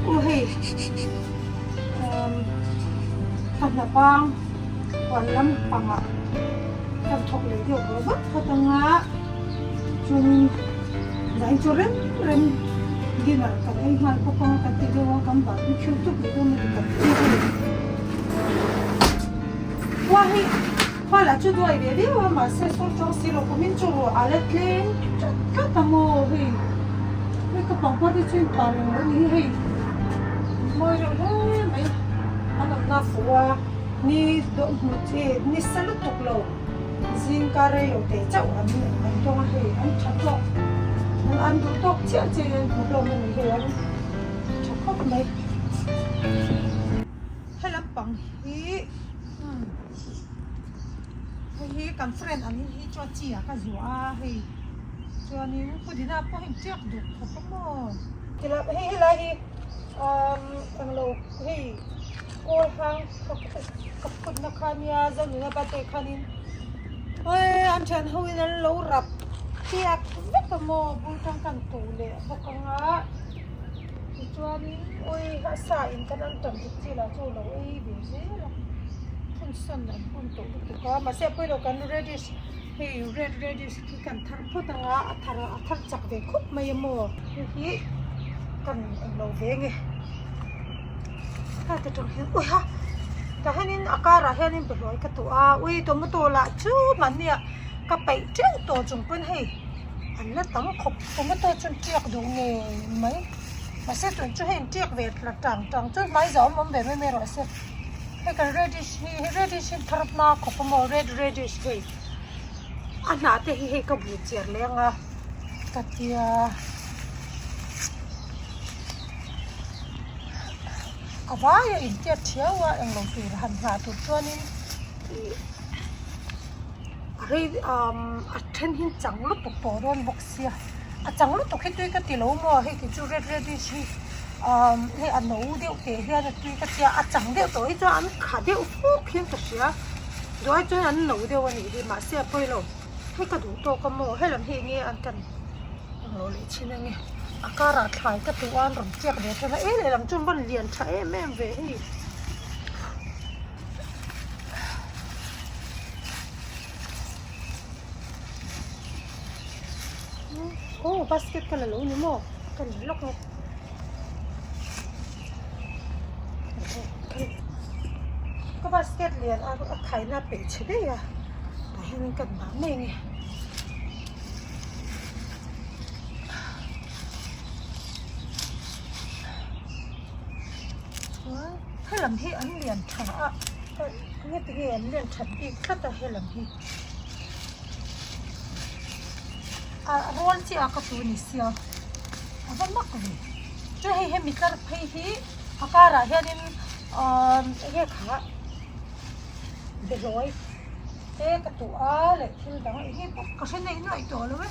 Uhe, kanapang walam panga kan thok le dio robot katanga chun dai choren ren dinner kan ai mal ko panga kan ti dewa kan ba ni chu tu le do me kan ti wahi hala chu do ai be wa ma se so chong si lo ko min chu alet le ka tamo he ka pang pa ti chin pa ni he moi rồi đấy mày anh làm na phua ni do ni salut tok lo zin kare yo te chau anh to he anh chặt lo anh do tok chia chia tok lo mình he anh chặt khóc mày hay lắm bằng hi hi kan friend anh hi cho chia ka zua hi cho ni ko đi na po hin chiak được không mo cái là hi là hi ang lo hey ko hang kaput na kanya zan na bate kanin oi am chan huin an lo rap tiak mek mo butang kan tole bakanga chuan oi ha sa in kan an tam chi la chu lo ei be se la thun san na hun to ka ma se poi lo kan redish hey red redish ki kan thar photanga athar chak ve khup mai mo hi kan ang lo ve nge ta tong hian ui ha ta hanin akara hanin beloi ka tu a ui to mo to la chu man nia ka pai cheu to chung pun hei an la tam khop to mo to chun tiak do nge mai ma se tun chu hen tiak vet la tang chu mai zo mom be me ro se he ka redish tharap na khop mo red redish hei ana te hi ka bu chiar lenga ka tia avaya in tia thiawa ang lo tur han ha tu chuanin rei a then hin changlu tu poron boxia a changlu tu khitui ka ti lo mo he ki chu red shi he an no deu te he an tui ka tia a chang deu to hi chu an kha deu fu phian ta sia roi chu an no deu ani hi ma sia poi lo he ka du to ka mo he lam he nge an kan ang lo le chin nge akara thai ka tu an rom chiak de thana e le lam chum ban lian tha e mem ve hi oh basket ka lo ni mo kan lok ni ka basket lian a khai na pe chhe ya ta hin kan ba me niให้ลำที่อันเรียนถ่าเนี่ยที่เรียนฉันอีกก็จะให้ลำที่ร้อนที่อากาศตัวนี้เสียวันมากเลยจะให้มีการให้ที่อากาศอะไรนี่ให้ขาเดือดร้อยกระตัวเลยที่ดังให้ก็ใช้ในหน่อยตัวเลย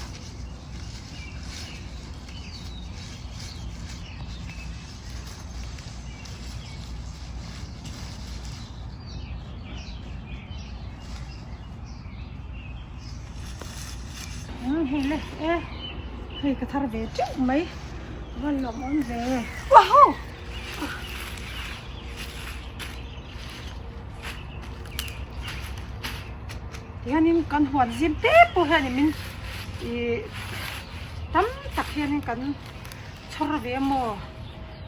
เฮ้ยเลยเฮ้ยกระทะเวทจุ๊บไหมวันหลงอันเวว้าวเดี๋ยวนี้กันหัวจิ้มเต๊ะปุ๊บเดี๋ยวนี้มันตั้มตักเดี๋ยวนี้กันชอบเวโม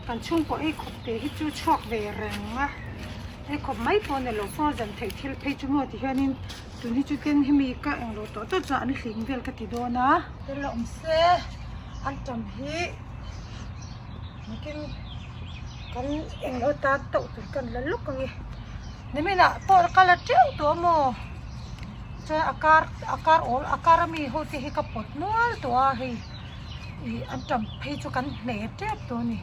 กันชุ่มปอไอ้ขบเตะที่จู่ชอกเวแรงมะไอ้ขบไม่พอเนี่ยเราฟ้องจันทร์ที่เพจมั่วที่เดี๋ยวนี้ตัวนี้จุดเด่นที่มีก็เองเราตัวจะอันนี้สิงเวลกันติดโดนะเดี๋ยวเราเสียอันจำฮีมากินกันเองเราตาโตตัวกันแล้วลุกกันนี่ไม่น่ะตัวกันละเจ้าตัวโมจะอากาศอากาศมีหัวที่ให้กับปดนัวตัวให้อันจำให้จุกันเหน็บเจ็บตัวนี้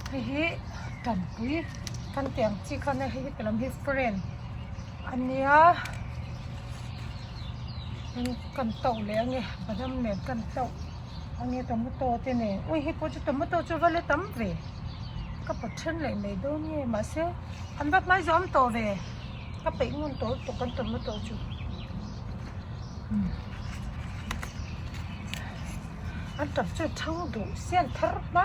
ให้จำปุ้ยกันเตียงจีกันให้กำลังให้เฟรนอันนี้กันโตแล้วไงประจำเนี่ยกันโตอันนี้ตัวมุตโตที่เนี่ยโอ้ยฮิปโปจะตัวมุตโตจะว่าเลยตั้มเวก็ปวดเช่นเลยไม่โดนไงมาเสียอันแบบไม่ยอมโตเวก็ไปงุนโตตัวกันตัวมุตโตจูอันตับจะทั้งดูเสียนทรมะ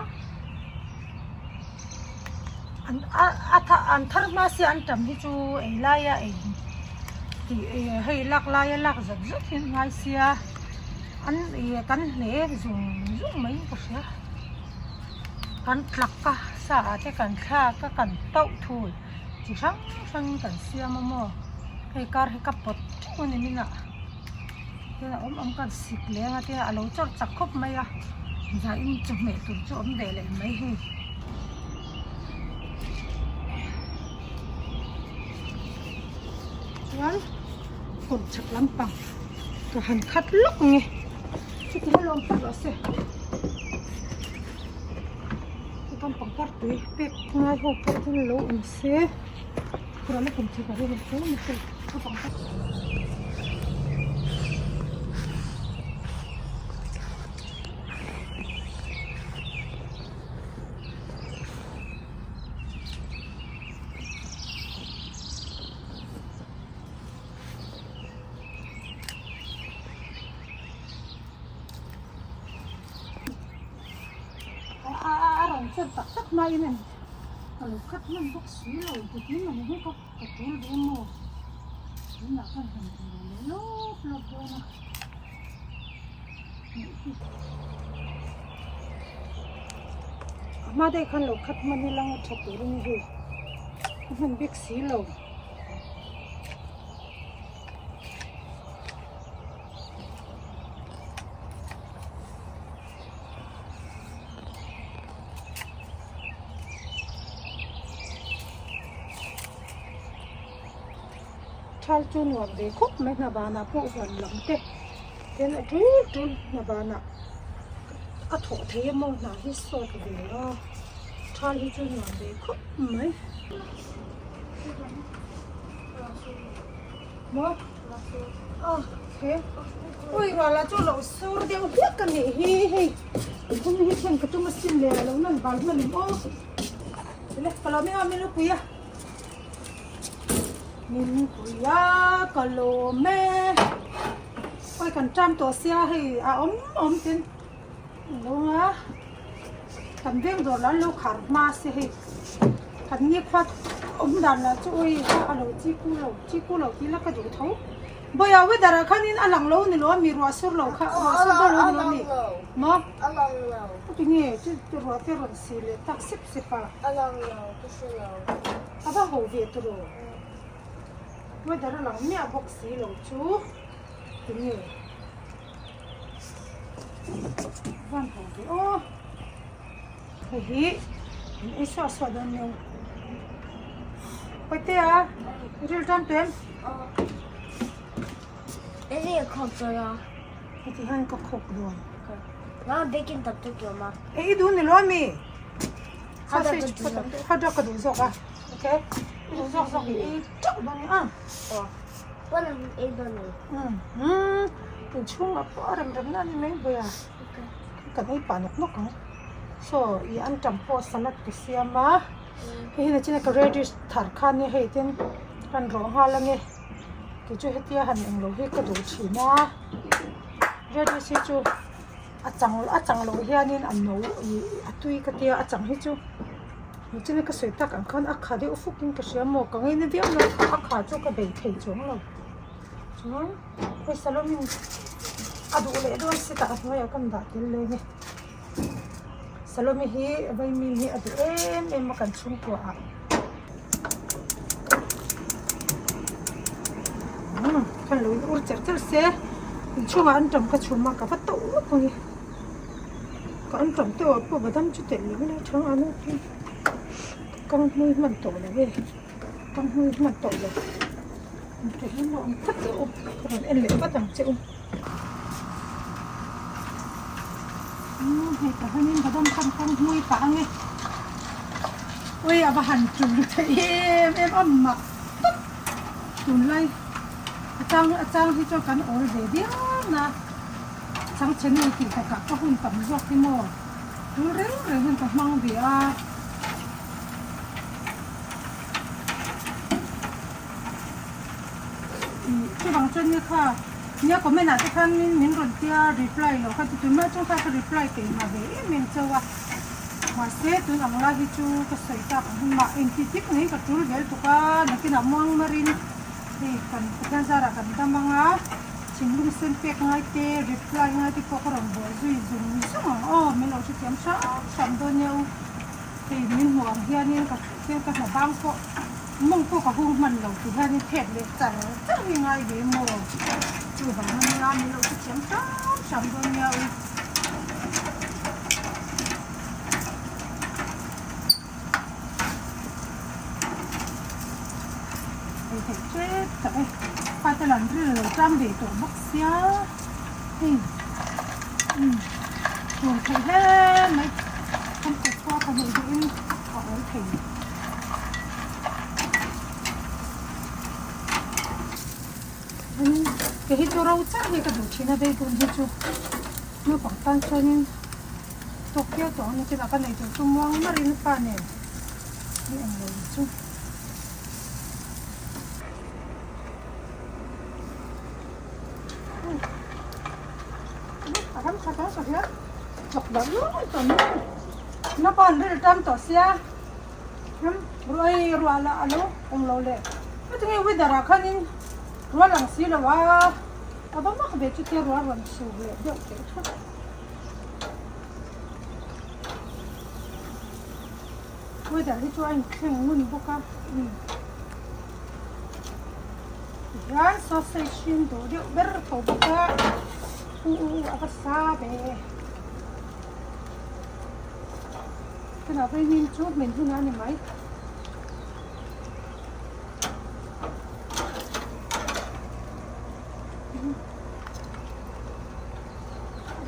an thar ma si an tam hi chu ei lai a ei ti hei lak lai a lak zat zat hin ngai sia an kan hne zum mai ka sia kan tlak ka sa te kan kha ka kan tau thui chi sang kan sia mo hei kar he ka pot chu ni mina te kan sik le nga te alo chor chak khop mai a ja in chu me tu chu de le mai hi chuan kon chak lampang ka han khat lok nge chu ti lom pa ase kan pang par tui pek ngai ho pa tin lo in se pura le kon chi ka re ko ni se ka pang par chân tắc tắc mai này, kalau kat man bok silo, jadi mana ni kok betul demo, ini akan hendak lelok na. Amade kan lo kat man nilang chatur ni he, kan bek silo. Chal chun wam de khop me na bana po wan lam te ten a tul na bana a tho the mo na hi so de lo chal hi chun wam de khop mai mo thế ôi là cho lẩu sôi đeo hết cả nè hi không biết xem cái chúng nó xin lẻ lẩu nó bán mà mình ô thế kalau mấy lúc quý à mình quý à kalau mấy ôi cần trăm tổ xe hay ốm tên đúng á thằng biết rồi là lúc khát mà xe hay thằng nhịp phát đàn là cho ôi lẩu chi cu lẩu tí là cái chỗ thấu bây giờ bây giờ khán in ăn lẩu này lo mi rùa sốt lẩu khá rùa sốt lẩu này mi mà ăn lẩu cái gì chứ rùa cái rùa xì lệ tắc xếp xếp à ăn lẩu cái xì lẩu à bao hồ việt rồi bây giờ lẩu mi à bốc xì lẩu chú cái gì văn hồ việt ô cái gì ít sao sao đó nhiều bây giờ real time tuyến Är det kontor jag? Att jag har kock då. Ja, det kan inte tycka om. Är du nu lo mi? Hade du så va? Okej. Du så i. Då ni ah. Ja. Vad är det nu? Du chung på arm nan men börja. Kan ei pa nok nok. So i an tampo salad ke siama. Hina china ka radish thar khan ni hei ten kan ro ha la nge. Cái chỗ hết tia hành anh lối hết cái đồ chỉ na, rồi đi xem chỗ achang lối here nên anh nấu tùy cái tia achang hết chỗ, mình chỉ nên cái sợi tắc anh khăn khá đi ufuk in cái sợi mỏ cái này biết nó khá chỗ cái bể thầy chỗ rồi, chỗ cái salon mình đủ lệ đồ sẽ tạo ra cái con đá tiền lên này, salon mình hi vậy mình hi đủ em mà cần chung của kan lối ur char se chung an tam ka chuma ka fato ko ni ka an tam to po badam chu te ni na chang an kang hui man to le ve kang hui man to le te hin no thak o kan en le badam che he ka hanin badam kang hui pa nge oi aba han chu te em amma tun lai achang hi cho kan ol de dia na chang chen ni ki ta ka hun tam zok ti mo tu reng hen ta mang dia chu bang chen ni kha nya comment na ta khan min ron tia reply lo kha tu ma chung kha reply ke ma be min chawa mà xe tôi làm ngay chú cái sợi tóc mà em chỉ thích này cái túi bel tụi cái nó cái nắm măng marin thì cần cái ra là cần tâm măng á chính luôn xem pek ngay te reply ngay thì có cái đồng bộ duy dùng xong mình nói chuyện sắm đôi nhau thì mình hoàng hiện nên cái là băng có mông có cả vùng mình đầu thì hiện nên thẹn để trả rất là ngay để mua chú bảo mình làm mình nói chuyện sắm đôi nhau thì chết tại phải tới lần thứ là trăm để tổ bốc xía rồi thấy hết mấy không có qua còn những cái họ ấy thì cái hết cho rau chắc thì cái đồ chín ở đây cũng hết cho nó còn tan cho nên tốt kia tổ nên cái này thì tôi muốn nó đi nó pha này đi ăn rồi chứ Hãy subscribe cho kênh Ghiền Mì Gõ để không bỏ lỡ những video apa sabe kenapa ini cukup menjual nih mai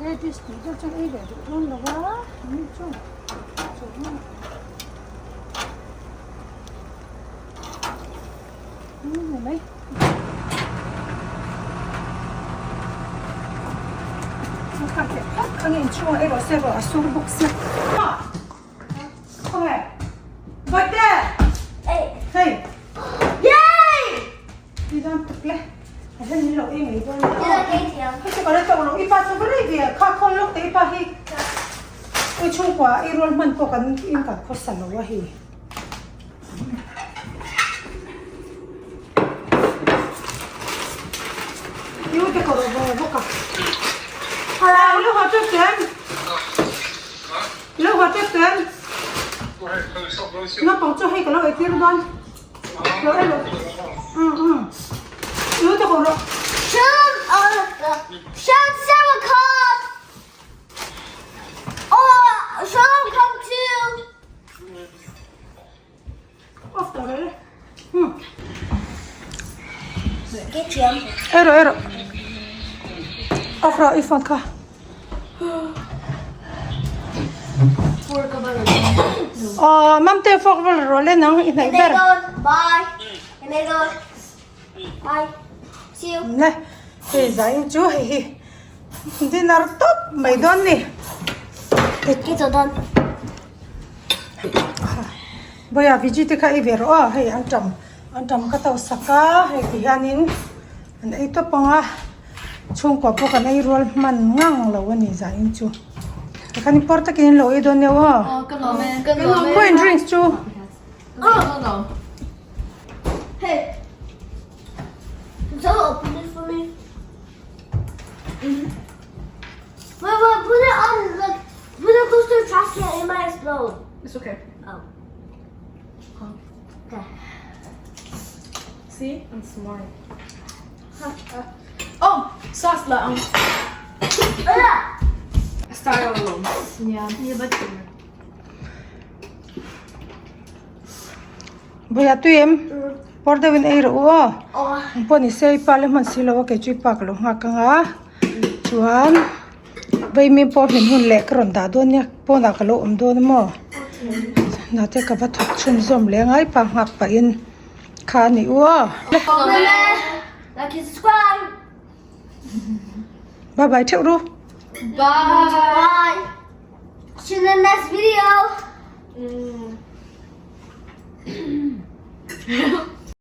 ready speaker cho ấy để luôn là quá ini cukup ini mai anh em chua ấy có xe vào xuống bốc xếp không hề vậy đấy hey yay đi ra tập lên anh nhìn lộ em ấy thôi cái gì gọi là tổng lộ ipa cho cái gì vậy khác con lúc đấy ipa hi ôi chung quá iron man có cần in cả có sản lộ hi yêu cái cổ đồ bốc cả lúc họ tiếp tiền lúc họ tiếp tiền nó còn cho hay cái nó ấy tiền luôn rồi em lúc cho cổ rồi Seven cards. Oh, Sean come too. off đó đấy Get him. ero off rồi Ivanka mam te phok vào rồi lên nó in này And they bé go bye. And they go bye. See you. này thì giải chú hi đi nào tốt mấy đón nè Get done. bây giờ vị trí cái về rồi hay ăn trầm cái tàu saka hay cái anh anh ấy tốt bằng à chung quả bốc anh ấy rồi man ngang lâu anh ấy giải chú cái này porta cái lâu ấy đón nhau à go and drinks chú No. Hey. So open it for me. Wait, put it on, like, put it close to the trash can, it might explode. It's okay. Oh. Okay. See? I'm smart. Oh, sauce la. Start all alone. Yeah. Yeah, but bây giờ tụi em porta bên ấy rồi Oh. bọn này xây pa lên mình xí lâu cái chui pa cái lồng ngạc ngà chuan bây mình po mình hun lẹ cái rốn đá đôn nhá po đá cái lỗ đôn mà nãy thế cái vật thật chun zoom lẹ ngay pa ngạc pa in khá ní ua Like and subscribe. bye bye theo ru bye. Bye.